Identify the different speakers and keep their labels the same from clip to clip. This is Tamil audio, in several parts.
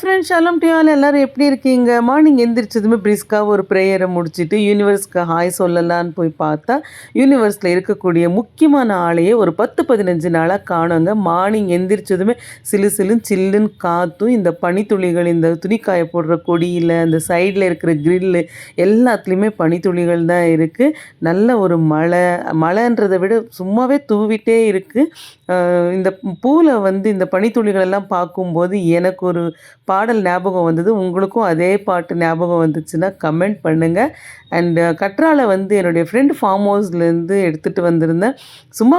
Speaker 1: Friends ஷாሎም to all. எல்லாரும் எப்படி இருக்கீங்க? மார்னிங் எந்திரிச்சதுமே பிரிஸ்காக ஒரு ப்ரேயரை முடிச்சுட்டு யூனிவர்ஸ்க்கு ஹாய் சொல்லலான்னு போய் பார்த்தா, யூனிவர்ஸில் இருக்கக்கூடிய முக்கியமான ஆளையே ஒரு 10-15 நாளாக காணோங்க. மார்னிங் எந்திரிச்சதுமே சிலு சிலுன்னு சில்லுன்னு காற்றும், இந்த பனித்துளிகள் இந்த துணி காய போடுற கொடியில் அந்த சைடில் இருக்கிற கிரில்லு எல்லாத்துலேயுமே பனித்துளிகள் தான் இருக்குது. நல்ல ஒரு மழைன்றதை விட சும்மாவே தூவிட்டே இருக்குது. இந்த பூவில் வந்து இந்த பனித்துளிகள் எல்லாம் பார்க்கும்போது எனக்கு ஒரு பாடல் ஞாபகம் வந்தது. உங்களுக்கும் அதே பாட்டு ஞாபகம் வந்துச்சுன்னா கமெண்ட் பண்ணுங்கள். அண்டு கற்றாழை வந்து என்னுடைய ஃப்ரெண்ட் ஃபார்ம் ஹவுஸ்லேருந்து எடுத்துகிட்டு வந்திருந்தேன். சும்மா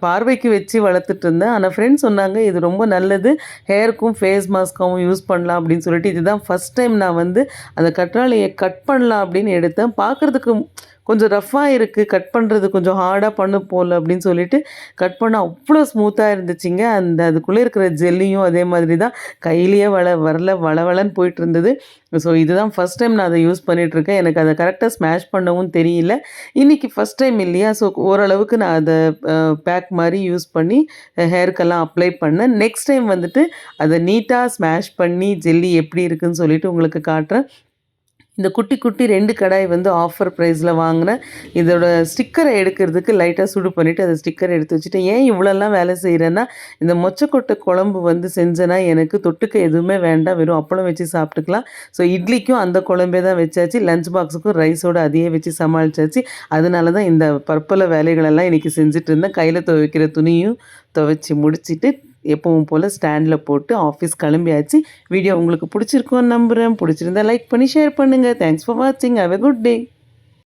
Speaker 1: பார்வைக்கு வச்சு வளர்த்துட்டு இருந்தேன். ஆனால் ஃப்ரெண்ட் சொன்னாங்க இது ரொம்ப நல்லது, ஹேருக்கும் ஃபேஸ் மாஸ்க்காகவும் யூஸ் பண்ணலாம் அப்படின்னு சொல்லிட்டு, இதுதான் ஃபஸ்ட் டைம் நான் வந்து அந்த கற்றாழையை கட் பண்ணலாம் அப்படின்னு எடுத்தேன். பார்க்குறதுக்கு கொஞ்சம் ரஃப்பாக இருக்குது, கட் பண்ணுறது கொஞ்சம் ஹார்டாக பண்ண போகல அப்படின்னு சொல்லிட்டு கட் பண்ண அவ்வளோ ஸ்மூத்தாக இருந்துச்சுங்க. அதுக்குள்ளே இருக்கிற ஜெல்லியும் அதே மாதிரி தான் கையிலேயே வளவளன்னு போயிட்டு இருந்தது. ஸோ இதுதான் ஃபஸ்ட் டைம் நான் அதை யூஸ் பண்ணிகிட்ருக்கேன். எனக்கு அதை கரெக்டாக ஸ்மாஷ் பண்ணவும் தெரியல. இன்றைக்கி ஃபஸ்ட் டைம் இல்லையா, ஸோ ஓரளவுக்கு நான் அதை பேக் மாதிரி யூஸ் பண்ணி ஹேருக்கெல்லாம் அப்ளை பண்ணேன். நெக்ஸ்ட் டைம் வந்துட்டு அதை நீட்டாக ஸ்மாஷ் பண்ணி ஜெல்லி எப்படி இருக்குதுன்னு சொல்லிவிட்டு உங்களுக்கு காட்டுறேன். இந்த குட்டி குட்டி 2 கடாய் வந்து ஆஃபர் ப்ரைஸில் வாங்கினேன். இதோட ஸ்டிக்கரை எடுக்கிறதுக்கு லைட்டாக சுடு பண்ணிவிட்டு அதை ஸ்டிக்கரை எடுத்து வச்சுட்டேன். ஏன் இவ்வளோலாம் வேலை செய்கிறேன்னா, இந்த மொச்சக்கொட்டை குழம்பு வந்து செஞ்சேன்னா எனக்கு தொட்டுக்க எதுவுமே வேண்டாம், வெறும் அப்பளம் வச்சு சாப்பிட்டுக்கலாம். ஸோ இட்லிக்கும் அந்த குழம்பே தான் வச்சாச்சு, லஞ்ச் பாக்ஸுக்கும் ரைஸோடு அதையே வச்சு சமாளித்தாச்சு. அதனால தான் இந்த பற்பல வேலைகளெல்லாம் இன்றைக்கி செஞ்சுட்டு இருந்தேன். கையில் துவைக்கிற துணியும் துவைச்சி முடிச்சுட்டு எப்பவும் போல் ஸ்டாண்டில் போட்டு ஆஃபீஸ் கிளம்பியாச்சு. வீடியோ உங்களுக்கு பிடிச்சிருக்கோன்னு நம்புகிறேன். பிடிச்சிருந்தா லைக் பண்ணி ஷேர் பண்ணுங்கள். தேங்க்ஸ் ஃபார் வாட்சிங். Have a good day.